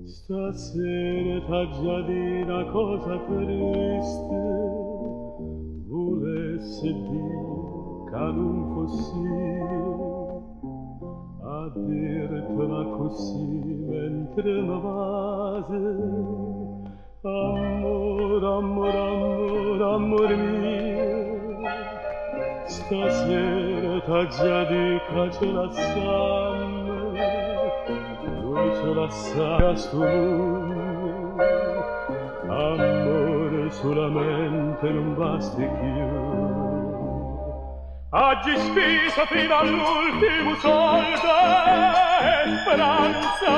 Stasera t'ha già di una cosa triste, volesse dire che non fossi a dirtela così mentre mi vase. Amor, amor, amor, amor mio, stasera t'ha già di che ce la sanno, lui ce la sa a sto mondo. Amore solamente non basti più. Oggi speso fino all'ultimo soldo e speranza,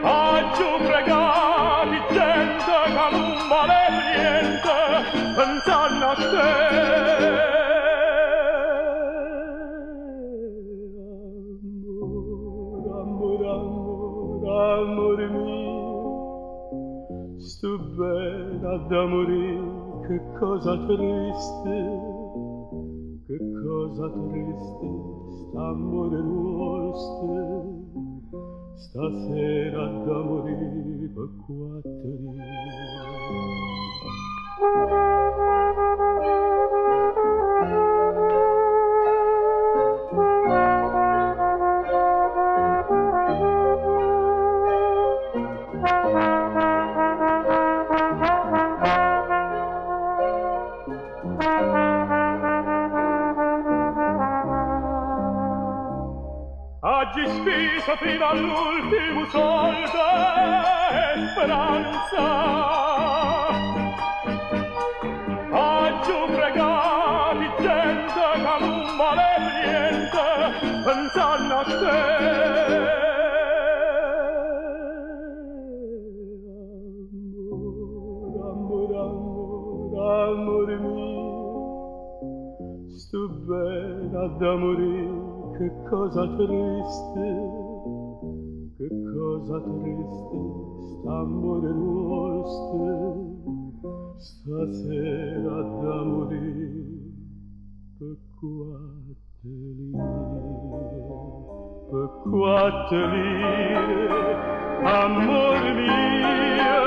oggi pregati gente che non vale niente pensando a te. Amore mio, sto bene da morire, che cosa triste, st'amore nostro, stasera da morire per quattro. Oggi speso fino all'ultimo soldo e speranza, oggi pregati gente che non vale niente pensando a te. Amor, amor, amor, amore mio, sto bene da morire, che cosa triste, st'amore nostro, stasera da morire per quattro lire, amor mio,